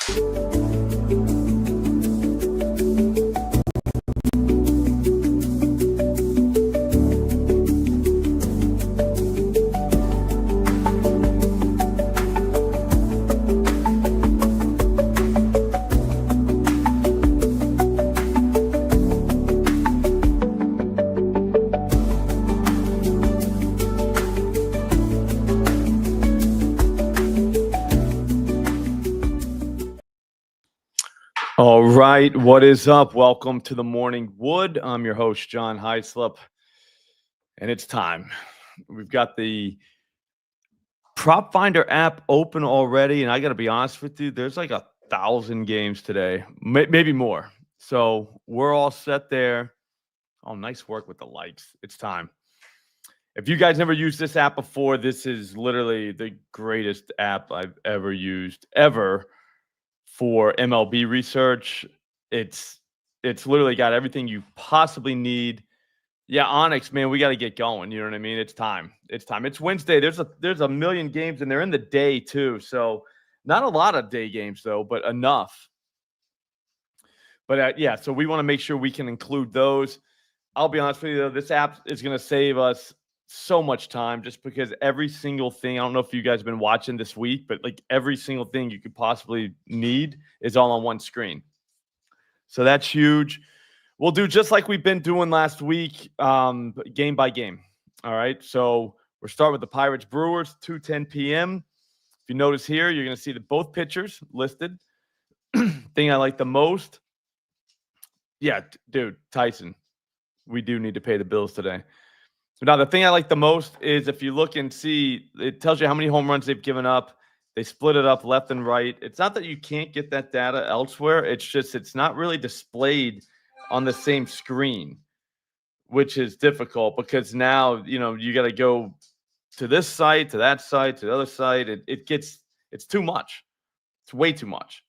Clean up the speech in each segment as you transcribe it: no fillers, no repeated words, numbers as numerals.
All right, what is up? Welcome to the Morning Wood. I'm your host, John Slop, and it's time. We've got the PropFinder app open already, and I got to be honest with you, there's like 1,000 games today, maybe more. So we're all set there. Oh, nice work with the likes. It's time. If you guys never used this app before, this is literally the greatest app I've ever used, ever, for MLB research. It's literally got everything you possibly need. Yeah, Onyx, man, we got to get going. You know what I mean? It's time. It's time. It's Wednesday. There's a million games, and they're in the day too. So not a lot of day games though, but enough. But yeah, so we want to make sure we can include those. I'll be honest with you though, this app is going to save us so much time just because every single thing, I don't know if you guys have been watching this week, but like every single thing you could possibly need is all on one screen. So that's huge. We'll do just like we've been doing last week, game by game. All right. So we're starting with the Pirates Brewers, 2:10 p.m. If you notice here, you're going to see both pitchers listed. Thing I like the most. Yeah, dude, Tyson. We do need to pay the bills today. Now, the thing I like the most is if you look and see, it tells you how many home runs they've given up. They split it up left and right. It's not that you can't get that data elsewhere. It's just it's not really displayed on the same screen, which is difficult because now, you got to go to this site, to that site, to the other site. It's too much. It's way too much.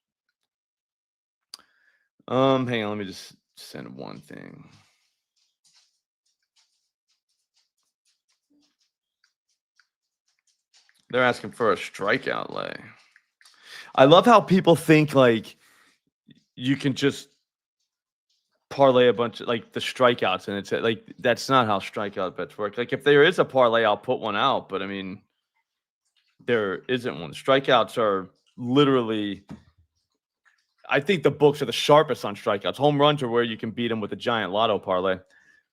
Hang on, let me just send one thing. They're asking for a strikeout lay. I love how people think like you can just parlay a bunch of like the strikeouts, and it's like that's not how strikeout bets work. Like if there is a parlay, I'll put one out, but I mean, there isn't one. Strikeouts are literally, I think the books are the sharpest on strikeouts. Home runs are where you can beat them with a giant lotto parlay.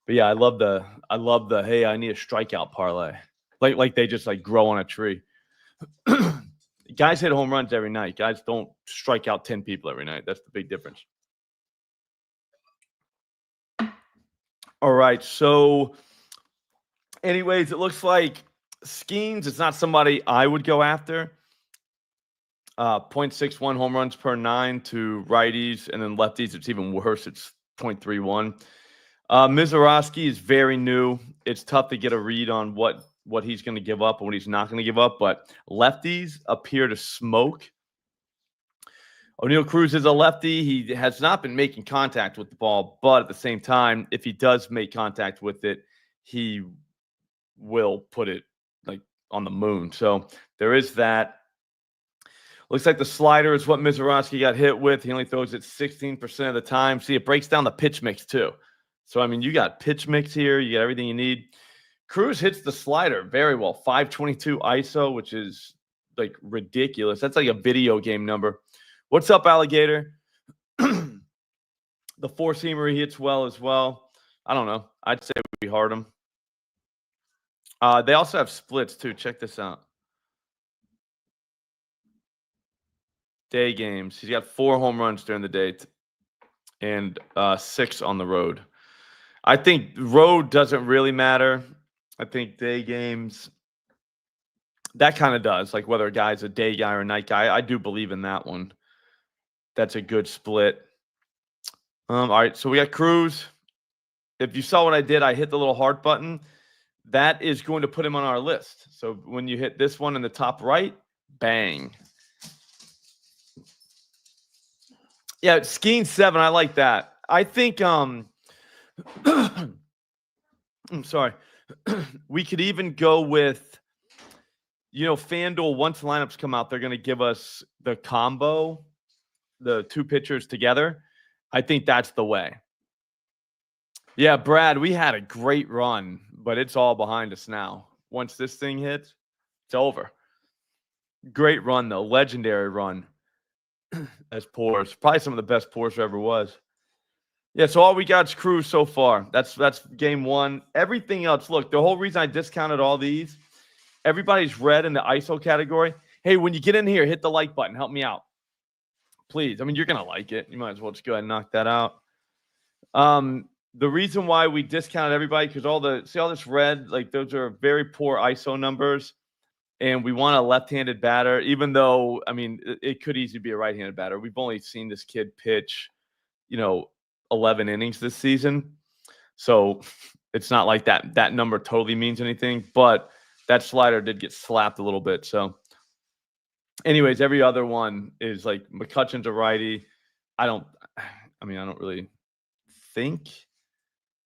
But yeah, I love the hey, I need a strikeout parlay. Like they just like grow on a tree. Guys hit home runs every night. Guys don't strike out 10 people every night. That's the big difference. All right. So anyways, it looks like Skeens is not somebody I would go after. 0.61 home runs per 9 to righties, and then lefties, it's even worse. It's 0.31. Mizorowski is very new. It's tough to get a read on what he's going to give up and what he's not going to give up, but lefties appear to smoke. O'Neal Cruz is a lefty. He has not been making contact with the ball, but at the same time, if he does make contact with it, he will put it like on the moon. So there is that. Looks like the slider is what Mizorowski got hit with. He only throws it 16% of the time. See, it breaks down the pitch mix too. So, I mean, you got pitch mix here. You got everything you need. Cruz hits the slider very well. 522 ISO, which is like ridiculous. That's like a video game number. What's up, Alligator? The four-seamer he hits well as well. I don't know. I'd say we hard him. They also have splits too. Check this out. Day games. He's got 4 home runs during the day and 6 on the road. I think road doesn't really matter. I think day games, that kind of does. Like whether a guy's a day guy or a night guy, I do believe in that one. That's a good split. All right, so we got Cruz. If you saw what I did, I hit the little heart button. That is going to put him on our list. So when you hit this one in the top right, bang. Yeah, Skeen 7, I like that. I think I'm sorry. We could even go with, FanDuel, once lineups come out, they're going to give us the combo. the two pitchers together, I think that's the way. Yeah, Brad, we had a great run, but it's all behind us now. Once this thing hits, it's over. Great run though, legendary run. As pours, probably some of the best pours there ever was. Yeah, so all we got is Cruz so far. That's game one. Everything else, look, the whole reason I discounted all these, everybody's red in the ISO category. Hey, when you get in here, hit the like button. Help me out. Please. I mean, you're going to like it. You might as well just go ahead and knock that out. The reason why we discounted everybody, because all this red, like those are very poor ISO numbers. And we want a left-handed batter, even though, I mean, it could easily be a right-handed batter. We've only seen this kid pitch, 11 innings this season. So it's not like that number totally means anything, but that slider did get slapped a little bit. So anyways, every other one is like McCutcheon's a righty. I don't really think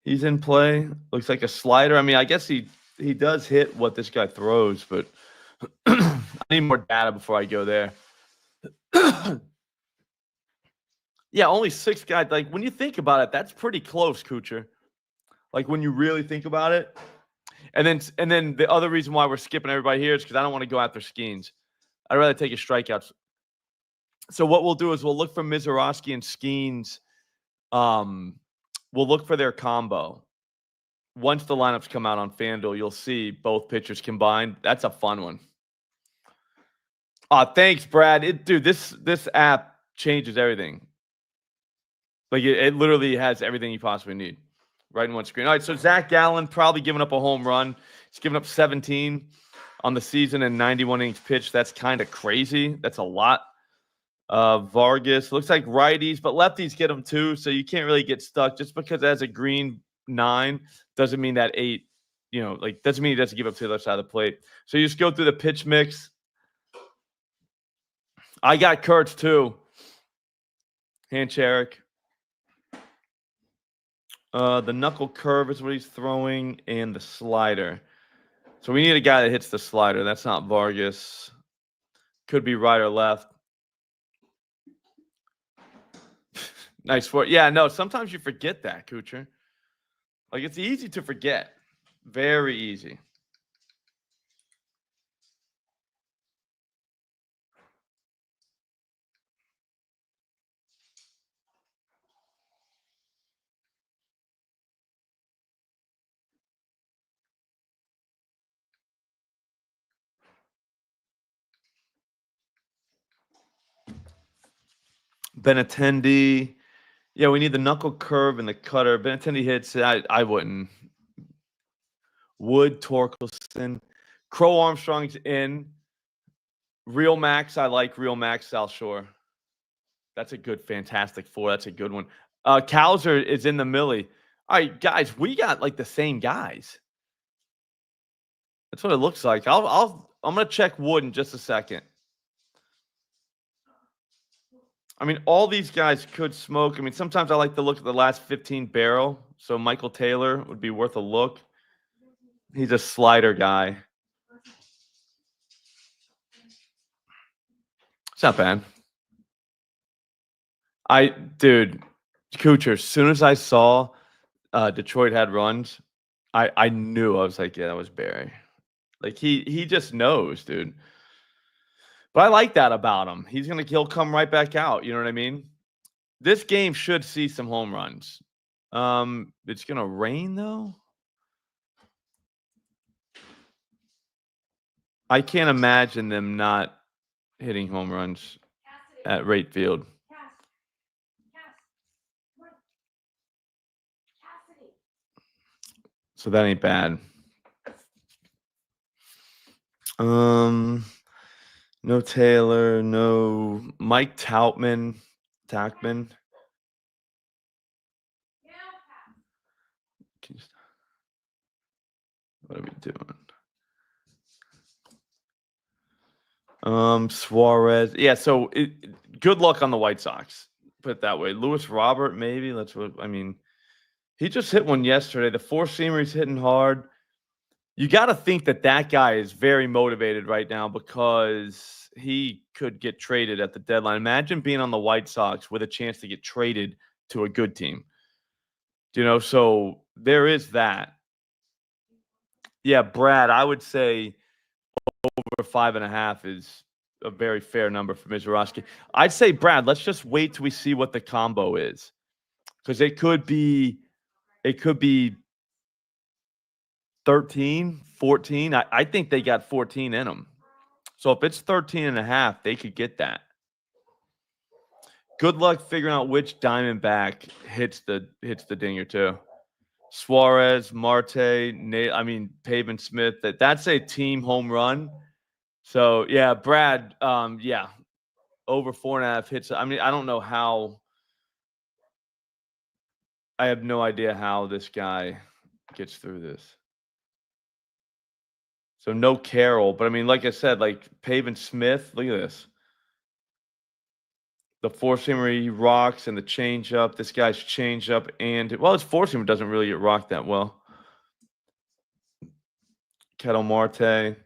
he's in play. Looks like a slider. I mean, I guess he does hit what this guy throws, but I need more data before I go there. Yeah, only 6 guys. Like, when you think about it, that's pretty close, Kuchar. Like, when you really think about it. And then the other reason why we're skipping everybody here is because I don't want to go after Skeens. I'd rather take his strikeouts. So what we'll do is we'll look for Mizorowski and Skeens. We'll look for their combo. Once the lineups come out on FanDuel, you'll see both pitchers combined. That's a fun one. Thanks, Brad. Dude, this app changes everything. Like, it literally has everything you possibly need right in one screen. All right, so Zach Gallen probably giving up a home run. He's given up 17 on the season and 91 innings pitched. That's kind of crazy. That's a lot. Vargas, looks like righties, but lefties get them too, so you can't really get stuck. Just because it has a green 9 doesn't mean that 8, doesn't mean he doesn't give up to the other side of the plate. So you just go through the pitch mix. I got Kurtz too. Hancharik. The knuckle curve is what he's throwing, and the slider. So we need a guy that hits the slider. That's not Vargas. Could be right or left. Nice for it. Yeah, no, sometimes you forget that, Kuchar. Like, it's easy to forget. Very easy. Benintendi. Yeah, we need the knuckle curve and the cutter. Benintendi hits. I wouldn't. Wood, Torkelson. Crow Armstrong's in. Real Max. I like Real Max South Shore. That's a good, fantastic 4. That's a good one. Cowser is in the Millie. All right, guys, we got like the same guys. That's what it looks like. I'm gonna check Wood in just a second. I mean, all these guys could smoke. I mean, sometimes I like to look at the last 15 barrel. So Michael Taylor would be worth a look. He's a slider guy. It's not bad. Dude, Kuchar, as soon as I saw Detroit had runs, I knew. I was like, yeah, that was Barry. Like, he just knows, dude. But I like that about him. He'll come right back out. You know what I mean? This game should see some home runs. It's gonna rain though. I can't imagine them not hitting home runs at Rate Field. So that ain't bad. No Taylor, no Mike Tackman. What are we doing? Suarez. Yeah, so good luck on the White Sox. Put it that way. Lewis Robert, maybe. He just hit one yesterday. The 4-seamer he's hitting hard. You got to think that guy is very motivated right now because he could get traded at the deadline. Imagine being on the White Sox with a chance to get traded to a good team. So there is that. Yeah, Brad, I would say over 5.5 is a very fair number for Mizorowski. I'd say, Brad, let's just wait till we see what the combo is. Because it could be 13, 14. I think they got 14 in them. So if it's 13.5, they could get that. Good luck figuring out which Diamondback hits the dinger too. Suarez, Marte, Pavin Smith. That's a team home run. So yeah, Brad. Yeah, over 4.5 hits. I don't know how. I have no idea how this guy gets through this. So no Carroll, but like I said, like Pavin Smith. Look at this. The four-seamer he rocks and the changeup. This guy's changeup and his four-seamer doesn't really get rocked that well. Kettle Marte.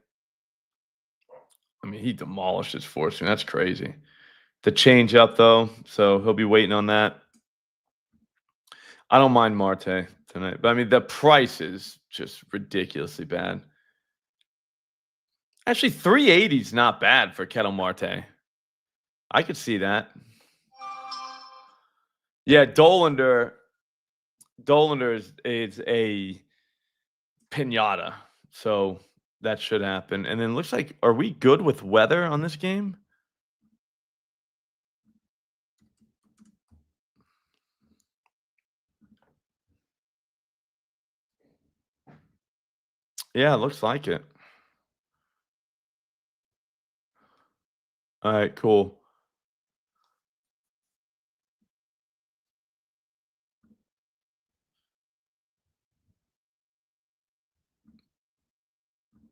He demolished his four-seamer. That's crazy. The changeup though, so he'll be waiting on that. I don't mind Marte tonight, but the price is just ridiculously bad. Actually, 380 is not bad for Kettle Marte. I could see that. Yeah, Dollander is a pinata, so that should happen. And then looks like, are we good with weather on this game? Yeah, it looks like it. All right, cool.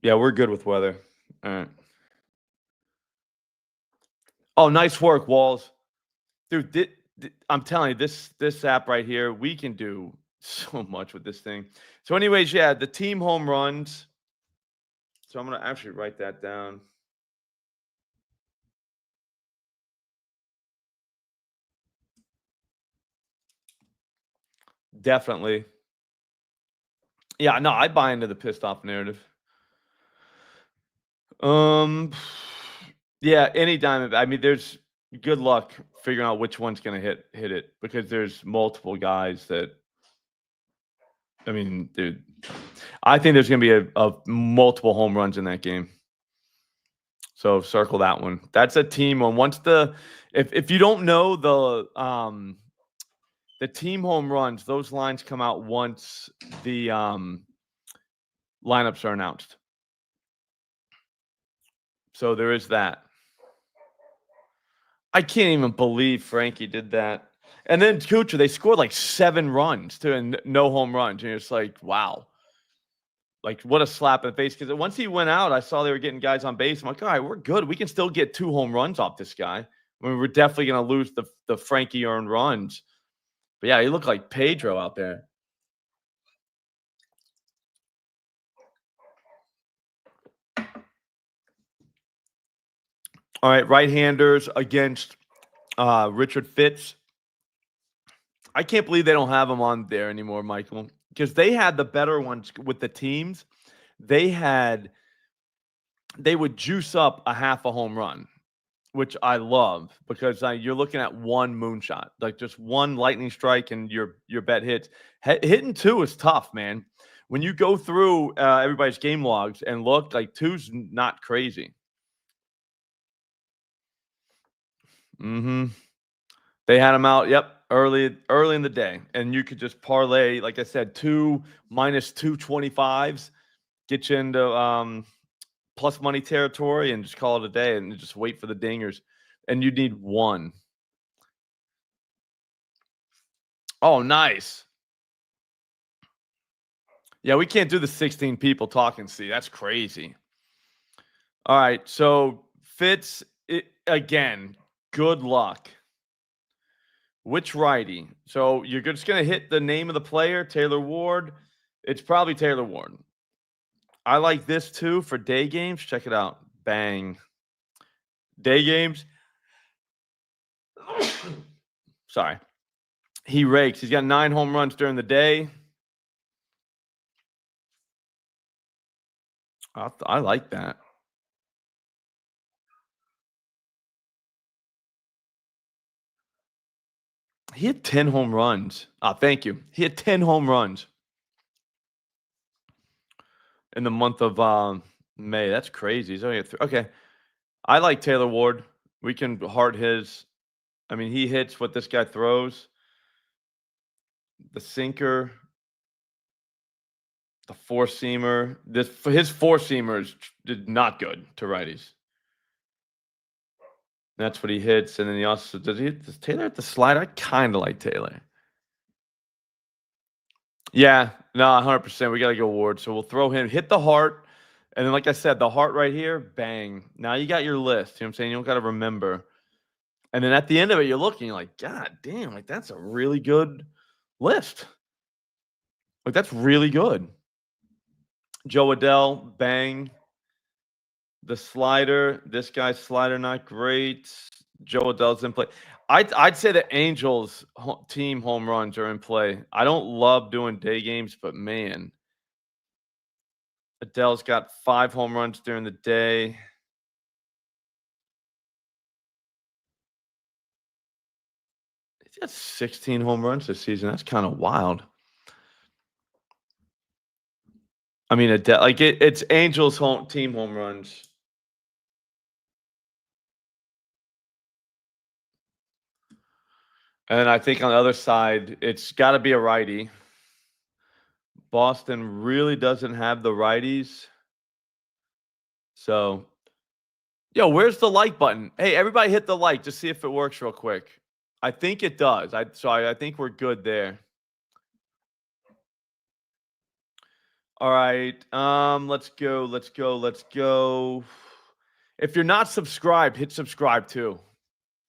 Yeah, we're good with weather. All right. Oh, nice work, Walls. Dude, I'm telling you, this app right here, we can do so much with this thing. So anyways, yeah, the team home runs. So I'm going to actually write that down. Definitely. Yeah, no, I buy into the pissed off narrative. Yeah, any diamond. There's good luck figuring out which one's going to hit it because there's multiple guys that. Dude, I think there's going to be a multiple home runs in that game. So circle that one. That's a team one. Once if you don't know the team home runs, those lines come out once the lineups are announced. So there is that. I can't even believe Frankie did that. And then Kuchar, they scored like 7 runs to no home runs. And it's like, wow. Like, what a slap in the face. Because once he went out, I saw they were getting guys on base. I'm like, all right, we're good. We can still get 2 home runs off this guy. We're definitely going to lose the Frankie earned runs. But yeah, he looked like Pedro out there. All right, right-handers against Richard Fitz. I can't believe they don't have him on there anymore, Michael, because they had the better ones with the teams. They would juice up a half a home run, which I love because you're looking at one moonshot, like just one lightning strike and your bet hits. Hitting 2 is tough, man. When you go through everybody's game logs and look, like 2's not crazy. They had him out, early in the day, and you could just parlay, like I said, 2 minus 225s, get you into plus money territory, and just call it a day, and just wait for the dingers. And you need 1. Oh, nice. Yeah, we can't do the 16 people talking. See, that's crazy. All right, so Fitz again. Good luck. Which righty? So you're just going to hit the name of the player, Taylor Ward. It's probably Taylor Ward. I like this too for day games. Check it out. Bang. day games. Sorry. He rakes. He's got 9 home runs during the day. I like that. He had 10 home runs. Thank you. He had 10 home runs in the month of May. That's crazy. He's only at okay. I like Taylor Ward. We can heart his. I mean, he hits what this guy throws. The sinker, the four-seamer. His four-seamer is not good to righties. That's what he hits, and then he also does Taylor hit the slider? I kind of like Taylor. Yeah, no, 100%. We got to go Ward. So we'll throw him, hit the heart. And then, like I said, the heart right here, bang. Now you got your list. You know what I'm saying? You don't got to remember. And then at the end of it, you're looking, you're like, God damn, like that's a really good list. Like that's really good. Joe Adell, bang. The slider, this guy's slider, not great. Joe Adell's in play. I'd say the Angels team home runs are in play. I don't love doing day games, but man, Adell's got 5 home runs during the day. He's got 16 home runs this season. That's kind of wild. I mean, it's Angels team home runs. And I think on the other side, it's got to be a righty. Boston really doesn't have the righties. So, yo, where's the like button? Hey, everybody hit the like. Just see if it works real quick. I think it does. I think we're good there. All right. Let's go. If you're not subscribed, hit subscribe too.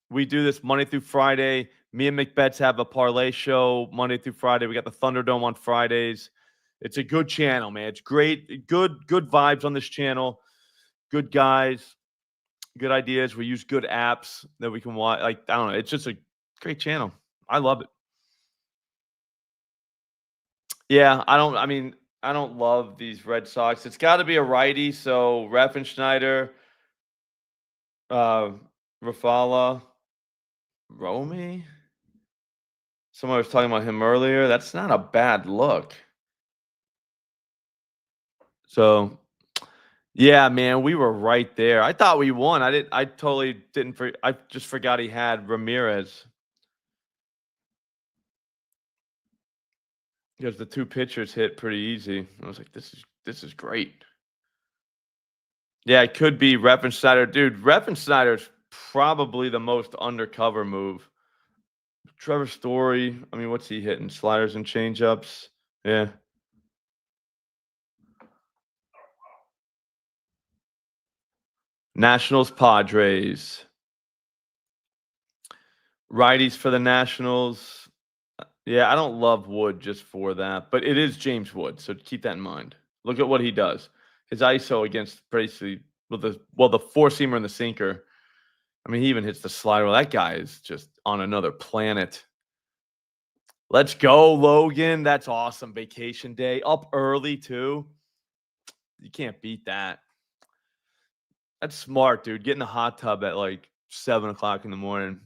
We do this Monday through Friday. Me and McBets have a parlay show Monday through Friday. We got the Thunderdome on Fridays. It's a good channel, man. It's great. Good vibes on this channel. Good guys. Good ideas. We use good apps that we can watch. Like, I don't know. It's just a great channel. I love it. Yeah, I don't love these Red Sox. It's got to be a righty. So Raffenschneider, Rafala, Romy. Someone was talking about him earlier. That's not a bad look. So, yeah, man, we were right there. I thought we won. I totally didn't. I just forgot he had Ramirez. Because the 2 pitchers hit pretty easy. I was like, this is great. Yeah, it could be Raffenschneider. Dude, Raffenschneider's probably the most undercover move. Trevor Story, I mean, what's he hitting? Sliders and changeups. Yeah. Nationals, Padres. Righties for the Nationals. Yeah, I don't love Wood just for that, but it is James Wood, so keep that in mind. Look at what he does. His ISO against basically the 4-seamer and the sinker. I mean, he even hits the slider. Well, that guy is just on another planet. Let's go, Logan. That's awesome. Vacation day. Up early, too. You can't beat that. That's smart, dude. Get in the hot tub at like 7 o'clock in the morning.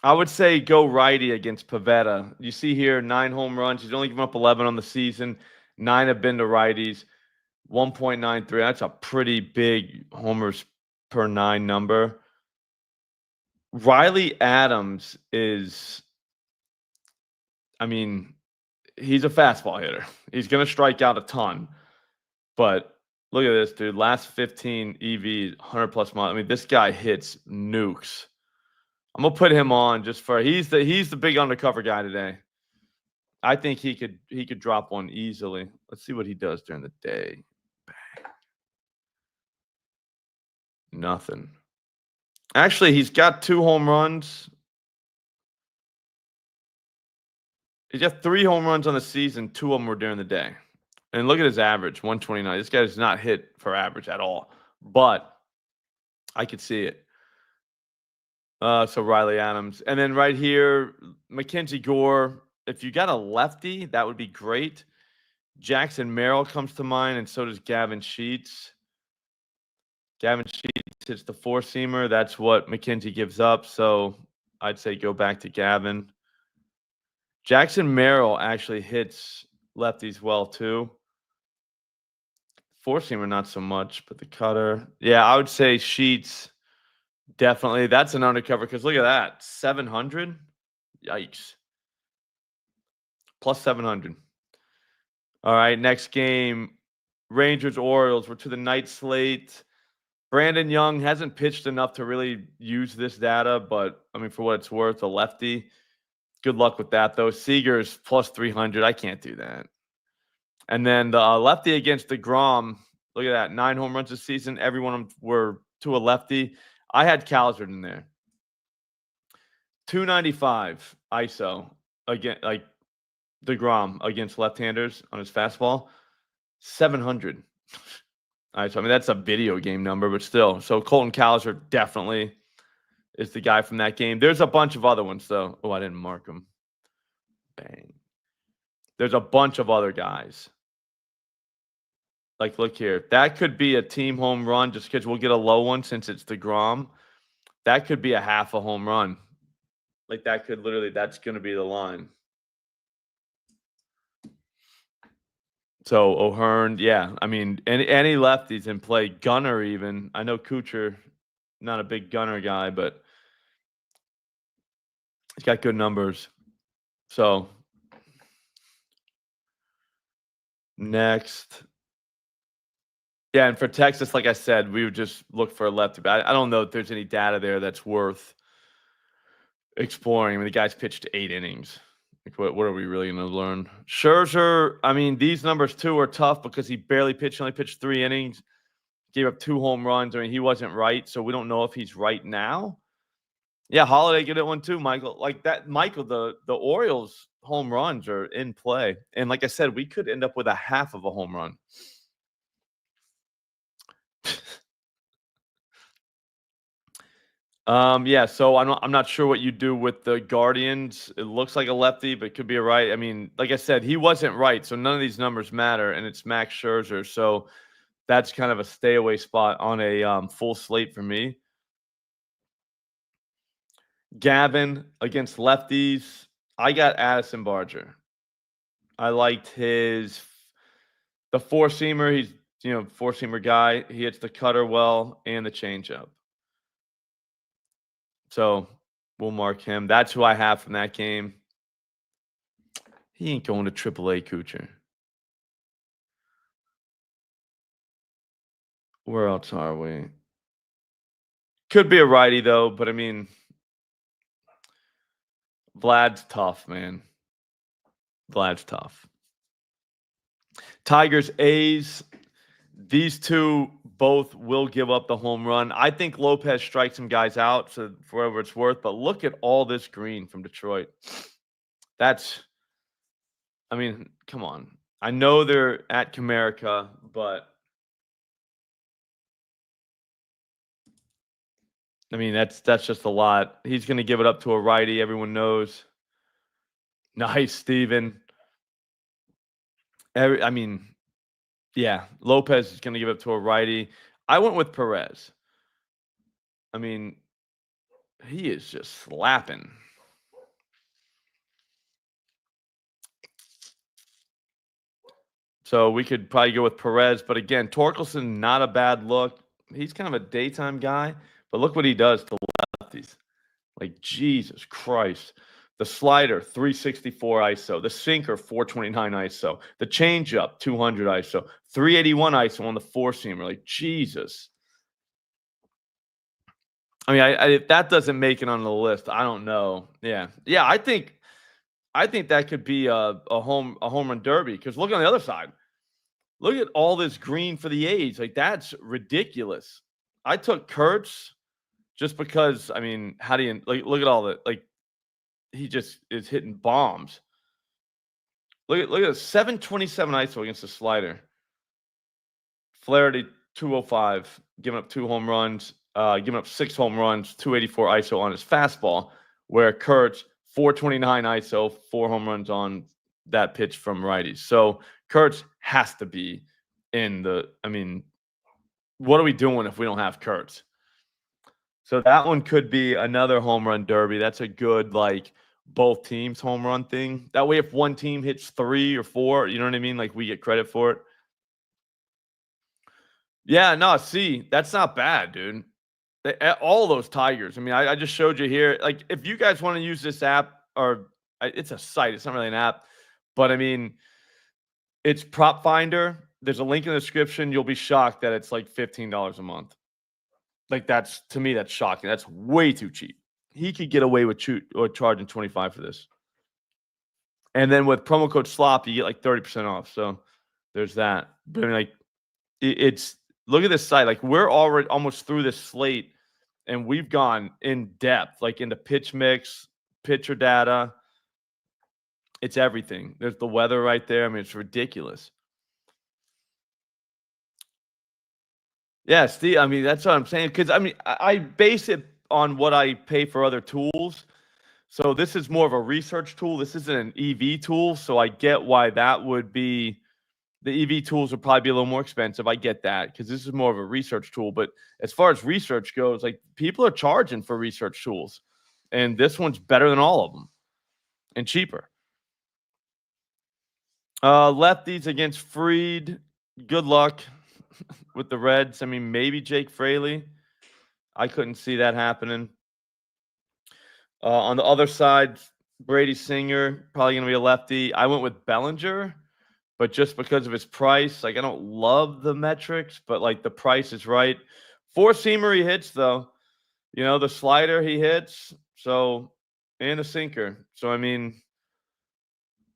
I would say go righty against Pavetta. You see here, 9 home runs. He's only given up 11 on the season. 9 have been to righties. 1.93. That's a pretty big homers per 9 number. Riley Adams is, I mean, he's a fastball hitter. He's going to strike out a ton. But look at this, dude. Last 15 EV, 100+ miles. I mean, this guy hits nukes. I'm gonna put him on just for he's the big undercover guy today. I think he could drop one easily. Let's see what he does during the day. Bang. Nothing. Actually, he's got 2 home runs. He's got 3 home runs on the season. 2 of them were during the day. And look at his average, 129. This guy does not hit for average at all, but I could see it. So Riley Adams. And then right here, Mackenzie Gore. If you got a lefty, that would be great. Jackson Merrill comes to mind, and so does Gavin Sheets. Gavin Sheets hits the four-seamer. That's what McKenzie gives up. So I'd say go back to Gavin. Jackson Merrill actually hits lefties well, too. Four-seamer, not so much, but the cutter. Yeah, I would say Sheets, definitely. That's an undercover because look at that. 700? Yikes. Plus 700. All right, next game, Rangers-Orioles. We're to the night slate. Brandon Young hasn't pitched enough to really use this data, but, I mean, for what it's worth, a lefty. Good luck with that, though. Seager's plus 300. I can't do that. And then the lefty against DeGrom. Look at that. 9 home runs this season. Every one of them were to a lefty. I had Calzard in there. 295 ISO again, like DeGrom against left-handers on his fastball. 700. All right, so I mean that's a video game number, but still. So Colton Calzard definitely is the guy from that game. There's a bunch of other ones though. Oh, I didn't mark them. Bang. There's a bunch of other guys. Like, look here. That could be a team home run just because we'll get a low one since it's DeGrom. That could be a half a home run. Like, that could literally, that's going to be the line. So, O'Hearn, yeah. I mean, any lefties in play. Gunner even. I know Kuchar, not a big Gunner guy, but he's got good numbers. So, next. Yeah, and for Texas, like I said, we would just look for a lefty. But I don't know if there's any data there that's worth exploring. I mean, the guy's pitched 8 innings. Like, what are we really going to learn? Scherzer, I mean, these numbers too are tough because he barely pitched, only pitched 3 innings, gave up 2 home runs. I mean, he wasn't right, so we don't know if he's right now. Yeah, Holiday get it one too, Michael. Like that, Michael, the Orioles home runs are in play. And like I said, we could end up with a half of a home run. Yeah, so I'm not sure what you do with the Guardians. It looks like a lefty, but it could be a right. I mean, like I said, he wasn't right, so none of these numbers matter, and it's Max Scherzer, so that's kind of a stay away spot on a full slate for me. Gavin against lefties. I got Addison Barger. I liked the four-seamer. He's, four-seamer guy. He hits the cutter well and the changeup. So we'll mark him. That's who I have from that game. He ain't going to AAA, Kuchar. Where else are we? Could be a righty, though, but I mean, Vlad's tough, man. Vlad's tough. Tigers, A's. These two both will give up the home run. I think Lopez strikes some guys out, so for whatever it's worth. But look at all this green from Detroit. I mean, come on. I know they're at Comerica, but I mean that's just a lot. He's going to give it up to a righty. Everyone knows. Nice, Steven. I mean, yeah, Lopez is going to give it to a righty. I went with Perez. I mean, he is just slapping. So we could probably go with Perez. But again, Torkelson, not a bad look. He's kind of a daytime guy. But look what he does to lefties. Like, Jesus Christ. The slider, 364 ISO. The sinker, 429 ISO. The changeup, 200 ISO. 381 ISO on the four-seamer. Like, Jesus. I mean, if that doesn't make it on the list, I don't know. Yeah. I think that could be a home run derby. Because look on the other side. Look at all this green for the A's. Like, that's ridiculous. I took Kurtz just because, I mean, how do you, like, look at all that. Like, he just is hitting bombs. Look at this 727 ISO against the slider. Flaherty 205, giving up 2 home runs, giving up 6 home runs, 284 ISO on his fastball, where Kurtz 429 ISO, 4 home runs on that pitch from righties. So Kurtz has to be in the, I mean, what are we doing if we don't have Kurtz? So that one could be another home run derby. That's a good, like, both teams home run thing. That way, if one team hits 3 or 4, you know what I mean? Like, we get credit for it. Yeah, no, see, that's not bad, dude. All those Tigers. I mean, I just showed you here. Like, if you guys want to use this app, or it's a site, it's not really an app, but I mean, it's PropFinder. There's a link in the description. You'll be shocked that it's like $15 a month. Like, that's, to me, that's shocking. That's way too cheap. He could get away with charging 25 for this. And then with promo code SLOP, you get like 30% off. So there's that. But I mean, like, it's look at this site. Like, we're already almost through this slate, and we've gone in depth, like into pitch mix, pitcher data. It's everything. There's the weather right there. I mean, it's ridiculous. Yeah, Steve. I mean, that's what I'm saying. Because I mean, I base it on what I pay for other tools. So this is more of a research tool. This isn't an EV tool. So I get why that would be. The EV tools would probably be a little more expensive. I get that because this is more of a research tool. But as far as research goes, like, people are charging for research tools, and this one's better than all of them and cheaper. Lefties against Freed. Good luck with the Reds. I mean, maybe Jake Fraley. I couldn't see that happening. On the other side, Brady Singer, probably going to be a lefty. I went with Bellinger, but just because of his price, like, I don't love the metrics, but like, the price is right. 4-seamer he hits, though. You know, the slider he hits, so, and the sinker. So I mean,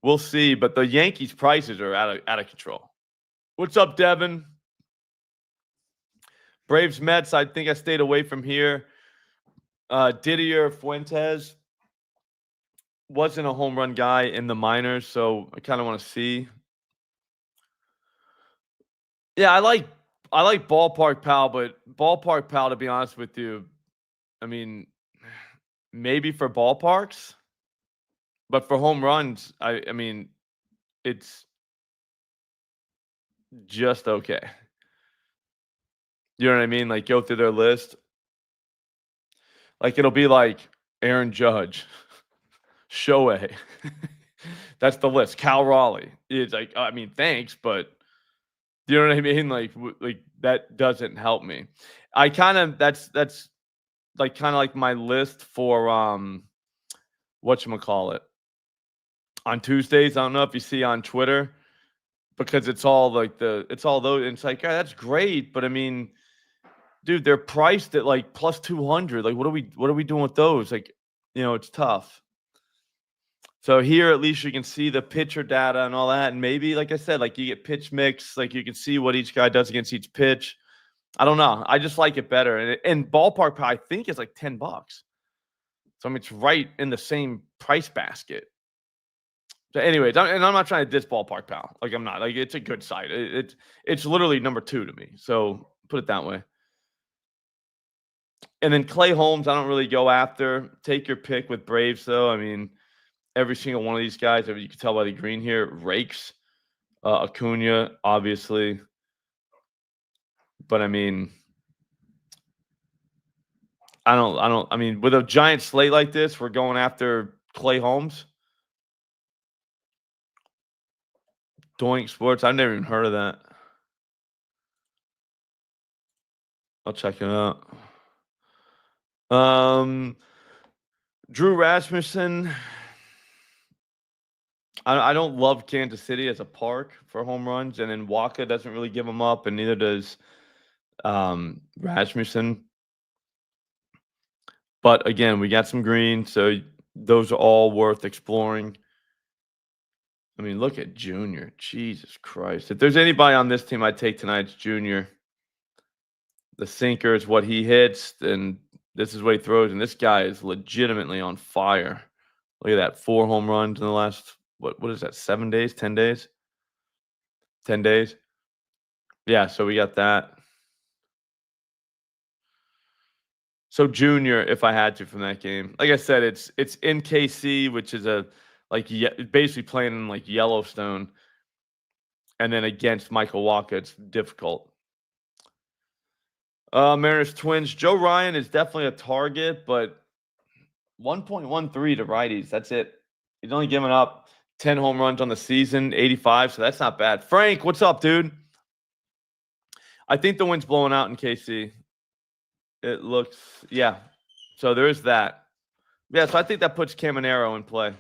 we'll see. But the Yankees' prices are out of control. What's up, Devin? Braves Mets. I think I stayed away from here. Didier Fuentes wasn't a home run guy in the minors, so I kind of want to see. Yeah, I like Ballpark Pal, but Ballpark Pal, to be honest with you, I mean, maybe for ballparks, but for home runs, I mean, it's just okay. You know what I mean? Like, go through their list. Like, it'll be like Aaron Judge, Shohei. That's the list. Cal Raleigh. It's like, I mean, thanks, but you know what I mean? Like that doesn't help me. I kind of that's like kind of like my list for whatchamacallit on Tuesdays. I don't know if you see on Twitter, because it's all like it's all those, and it's like, yeah, that's great, but I mean, dude, they're priced at like plus 200. Like, what are we doing with those? Like, you know, it's tough. So here, at least you can see the pitcher data and all that. And maybe, like I said, like, you get pitch mix, like, you can see what each guy does against each pitch. I don't know. I just like it better. And ballpark, I think, is like $10. So I mean, it's right in the same price basket. So anyways, and I'm not trying to diss Ballpark Pal. Like, I'm not. Like, it's a good site. It's literally number 2 to me. So put it that way. And then Clay Holmes, I don't really go after. Take your pick with Braves, though. I mean, every single one of these guys, you can tell by the green here, rakes. Acuna, obviously. But I mean, I mean, with a giant slate like this, we're going after Clay Holmes. Doink Sports. I've never even heard of that. I'll check it out. Drew Rasmussen. I don't love Kansas City as a park for home runs, and then Waka doesn't really give them up, and neither does Rasmussen. But again, we got some green, so those are all worth exploring. I mean, look at Junior. Jesus Christ. If there's anybody on this team I'd take tonight, it's Junior. The sinker is what he hits, and this is what he throws, and this guy is legitimately on fire. Look at that. 4 home runs in the last, what is that? 7 days, 10 days, 10 days. Yeah, so we got that. So Junior, if I had to from that game, like I said, it's in KC, which is basically playing in like Yellowstone, and then against Michael Walker, it's difficult. Mariners Twins. Joe Ryan is definitely a target, but 1.13 to righties. That's it. He's only given up 10 home runs on the season, 85, so that's not bad. Frank, what's up, dude? I think the wind's blowing out in KC. It looks, yeah. So there is that. Yeah, so I think that puts Caminero in play.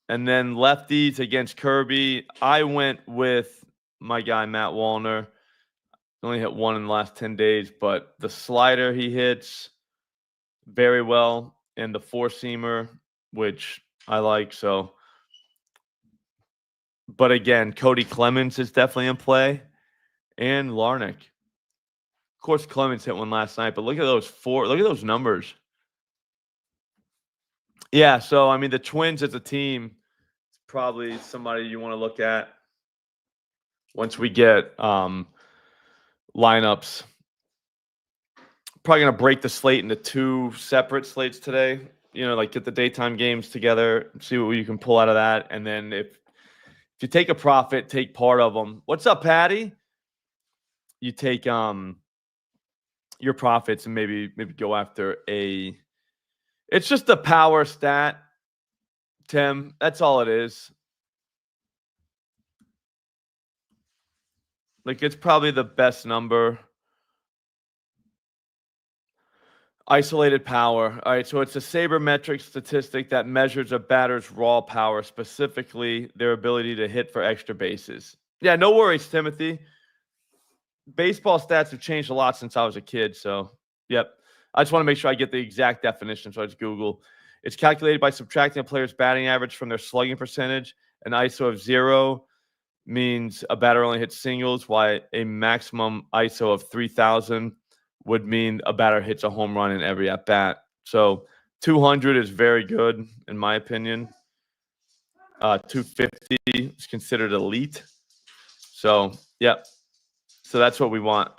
And then lefties against Kirby. I went with my guy, Matt Wallner. Only hit one in the last 10 days, but the slider he hits very well, and the four-seamer, which I like. So, but again, Cody Clemens is definitely in play, and Larnick. Of course, Clemens hit one last night, but look at those four. Look at those numbers. Yeah, so I mean, the Twins as a team is probably somebody you want to look at once we get lineups. Probably going to break the slate into 2 separate slates today. You know, like get the daytime games together, see what you can pull out of that. And then if you take a profit, take part of them. What's up, Patty? You take your profits and maybe go after a. It's just a power stat, Tim. That's all it is. Like it's probably the best number. Isolated power. All right, so it's a sabermetric statistic that measures a batter's raw power, specifically their ability to hit for extra bases. Yeah, no worries, Timothy. Baseball stats have changed a lot since I was a kid, so yep. I just want to make sure I get the exact definition, so I just Google. It's calculated by subtracting a player's batting average from their slugging percentage. An ISO of 0 means a batter only hits singles, while a maximum ISO of 3,000 would mean a batter hits a home run in every at bat. So 200 is very good in my opinion. 250 is considered elite. So yeah, so that's what we want.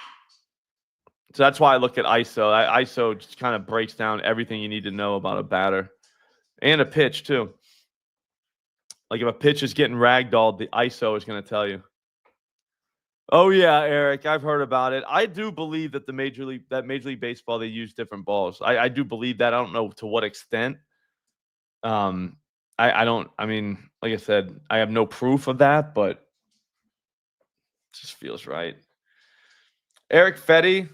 So that's why I look at ISO. ISO just kind of breaks down everything you need to know about a batter and a pitch too. Like if a pitch is getting ragdolled, the ISO is going to tell you. Oh yeah, Eric, I've heard about it. I do believe that Major League Baseball, they use different balls. I do believe that. I don't know to what extent. I don't. I mean, like I said, I have no proof of that, but it just feels right. Eric Fetty,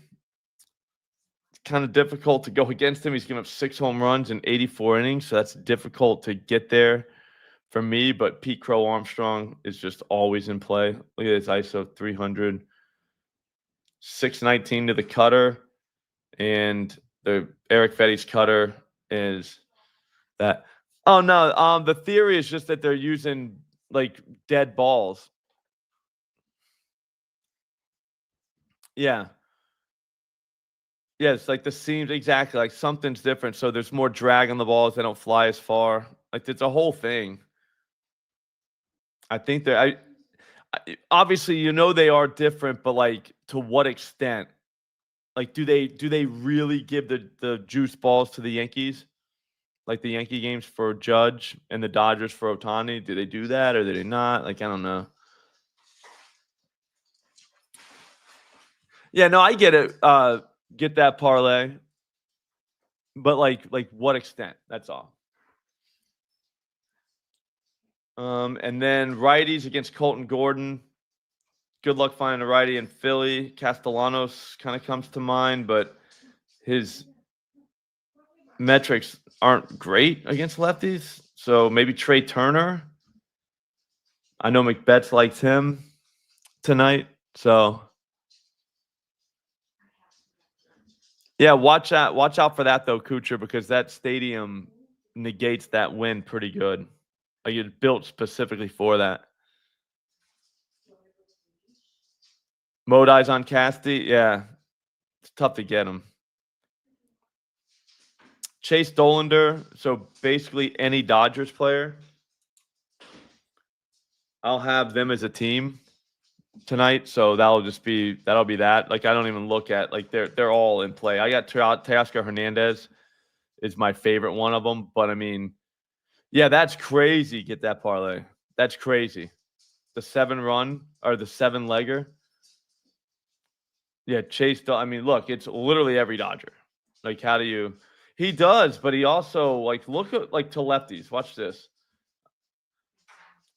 it's kind of difficult to go against him. He's given up 6 home runs in 84 innings, so that's difficult to get there for me. But Pete Crow Armstrong is just always in play. Look at his ISO 300. 619 to the cutter, and the Eric Fetty's cutter is that. Oh no, the theory is just that they're using like dead balls. Yeah. Yeah, it's like the seams exactly like something's different. So there's more drag on the balls, they don't fly as far. Like it's a whole thing. I think that I obviously they are different, but like to what extent? Like do they really give the juice balls to the Yankees? Like the Yankee games for Judge and the Dodgers for Ohtani? Do they do that or do they not? Like I don't know. Yeah, no, I get it. Get that parlay. But like what extent? That's all. And then righties against Colton Gordon. Good luck finding a righty in Philly. Castellanos kind of comes to mind, but his metrics aren't great against lefties. So maybe Trey Turner. I know McBetts likes him tonight. So yeah, watch out for that though, Kuchar, because that stadium negates that win pretty good. Like it's built specifically for that. Modi's on Casty. Yeah, it's tough to get him. Chase Dollander. So basically any Dodgers player. I'll have them as a team tonight, so that'll be that. Like I don't even look at like they're all in play. I got Teoscar Hernandez is my favorite one of them, but I mean, yeah, that's crazy. Get that parlay. That's crazy. The 7-run or the 7-legger. Yeah, Chase. I mean, look, it's literally every Dodger. Like, how do you? He does, but he also like look at like to lefties. Watch this.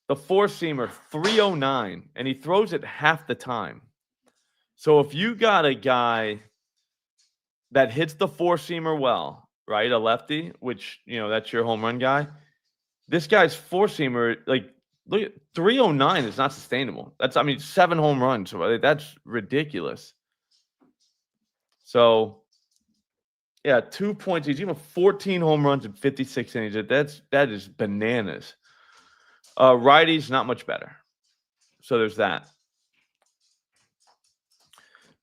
The 4-seamer 309, and he throws it half the time. So if you got a guy that hits the 4-seamer well, right, a lefty, which that's your home run guy. This guy's 4-seamer, like look at 309 is not sustainable. That's 7 home runs. That's ridiculous. So yeah, 2 points. He's even 14 home runs in 56 innings. That is bananas. Righties, not much better. So there's that.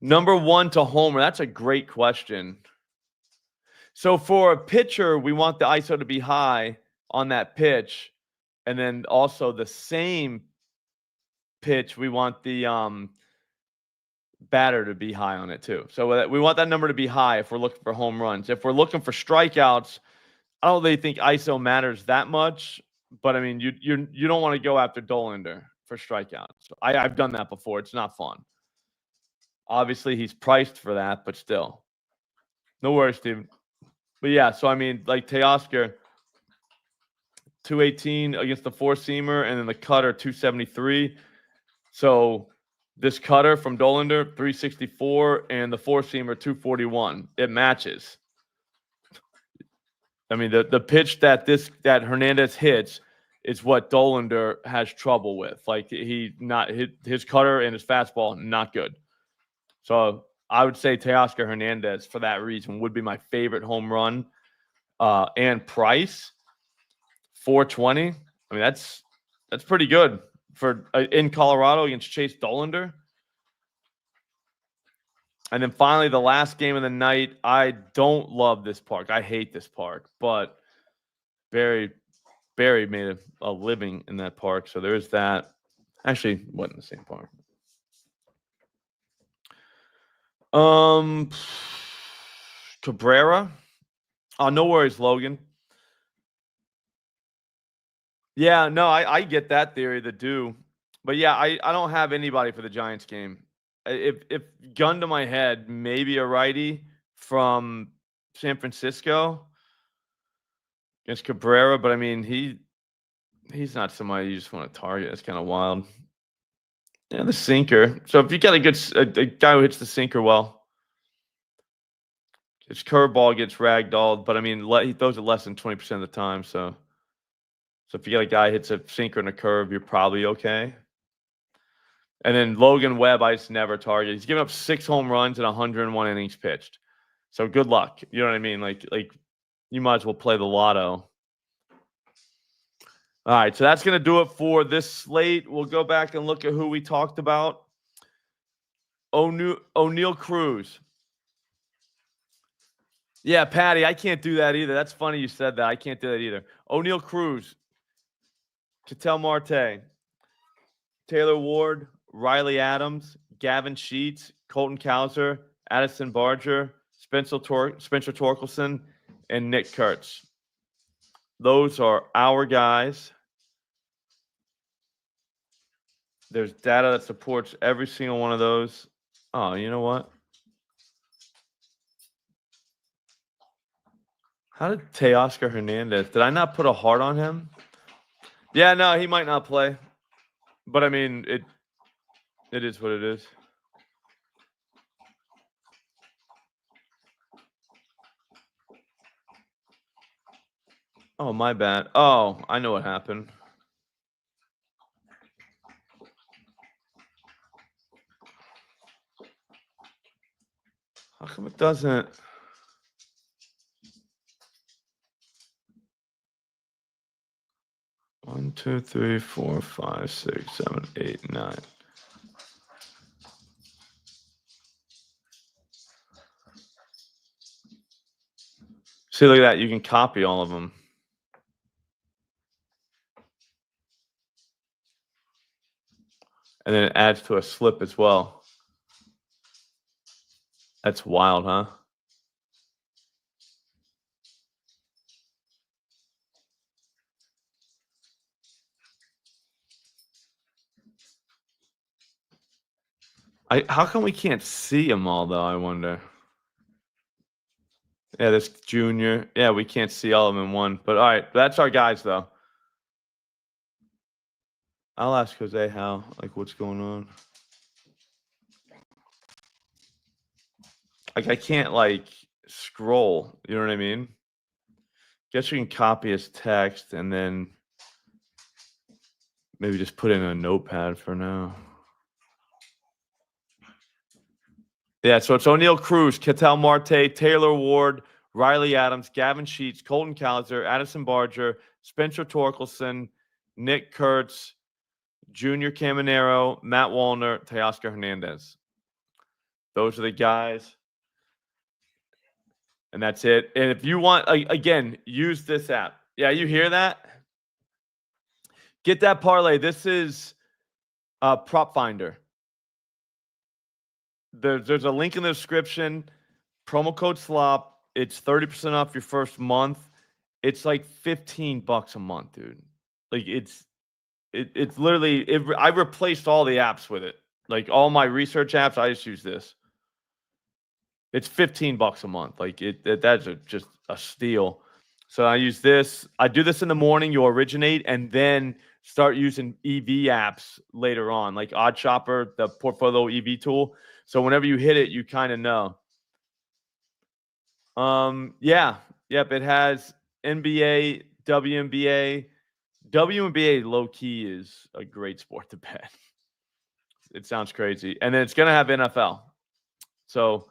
Number 1 to homer. That's a great question. So for a pitcher, we want the ISO to be high on that pitch. And then also the same pitch, we want the batter to be high on it too. So we want that number to be high if we're looking for home runs. If we're looking for strikeouts, I don't really think ISO matters that much. But I mean, you don't want to go after Dollander for strikeouts. I've done that before. It's not fun. Obviously, he's priced for that, but still. No worries, Steven. But yeah, so I mean, like Teoscar, 218 against the 4-seamer, and then the cutter 273. So this cutter from Dollander 364, and the 4-seamer 241. It matches. I mean, the pitch that Hernandez hits is what Dollander has trouble with. Like his cutter and his fastball not good. So I would say Teoscar Hernandez for that reason would be my favorite home run. And price 420. I mean, that's pretty good for in Colorado against Chase Dollander. And then finally, the last game of the night. I don't love this park. I hate this park, but Barry made a living in that park, so there's that. Actually, wasn't the same park. Cabrera. Oh, no worries, Logan. Yeah, no, I get that theory, the do. But yeah, I don't have anybody for the Giants game. If gun to my head, maybe a righty from San Francisco against Cabrera, but I mean he's not somebody you just want to target. It's kind of wild. Yeah, the sinker. So if you got a guy who hits the sinker well, his curveball gets ragdolled, but I mean he throws it less than 20% of the time. So if you got a guy who hits a sinker and a curve, you're probably okay. And then Logan Webb, I just never target. He's given up 6 home runs and 101 innings pitched. So good luck. You know what I mean? Like you might as well play the lotto. All right, so that's going to do it for this slate. We'll go back and look at who we talked about. O'Neal Cruz. Yeah, Patty, I can't do that either. That's funny you said that. I can't do that either. O'Neal Cruz, Ketel Marte, Taylor Ward, Riley Adams, Gavin Sheets, Colton Cowser, Addison Barger, Spencer Torkelson, and Nick Kurtz. Those are our guys. There's data that supports every single one of those. Oh, you know what? How did Teoscar Hernandez? Did I not put a heart on him? Yeah, no, he might not play. But I mean, it is what it is. Oh, my bad. Oh, I know what happened. How come it doesn't? One, 2, 3, 4, 5, 6, 7, 8, 9. See, look at that. You can copy all of them. How come it doesn't? 1, 2, 3, 4, 5, 6, 7, 8, 9. See, look at that. You can copy all of them. 1, 2, 3, 4, 5, 6, 7, 8, 9. See, look at that. You can copy all of them. 1, 2, 3, 4, 5, 6, 7, 8, 9. And then it adds to a slip as well. That's wild, huh? How come we can't see them all though? I wonder. Yeah, this junior. Yeah, we can't see all of them in one. But all right, that's our guys though. I'll ask Jose how, like, what's going on. Like, I can't like scroll. You know what I mean? Guess we can copy his text and then maybe just put it in a notepad for now. Yeah, so it's O'Neal Cruz, Ketel Marte, Taylor Ward, Riley Adams, Gavin Sheets, Colton Cowser, Addison Barger, Spencer Torkelson, Nick Kurtz, Junior Caminero, Matt Wallner, Teoscar Hernandez. Those are the guys. And that's it. And if you want, again, use this app. Yeah, you hear that? Get that parlay. This is PropFinder. There's a link in the description. Promo code Slop. It's 30% off your first month. It's like $15 a month, dude. Like it's literally. I replaced all the apps with it. Like all my research apps, I just use this. It's $15 a month. Like that's just a steal. So I use this. I do this in the morning. You originate and then start using EV apps later on, like Odd Shopper, the portfolio EV tool. So whenever you hit it, you kind of know. Yeah. Yep. It has NBA, WNBA. WNBA low key is a great sport to bet. It sounds crazy. And then it's going to have NFL. So,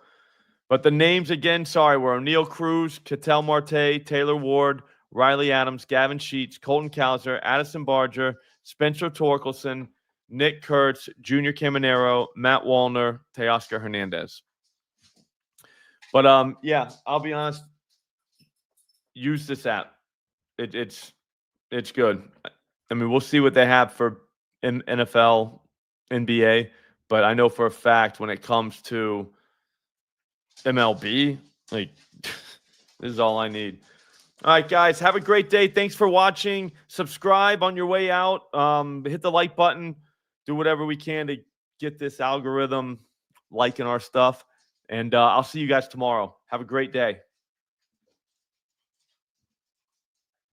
but the names again, sorry, were O'Neal Cruz, Ketel Marte, Taylor Ward, Riley Adams, Gavin Sheets, Colton Cowser, Addison Barger, Spencer Torkelson, Nick Kurtz, Junior Caminero, Matt Wallner, Teoscar Hernandez. But yeah, I'll be honest. Use this app. It's good. I mean, we'll see what they have for NFL, NBA, but I know for a fact when it comes to MLB, like this is all I need. All right, guys, have a great day. Thanks for watching. Subscribe on your way out. Hit the like button. Do whatever we can to get this algorithm liking our stuff. And I'll see you guys tomorrow. Have a great day.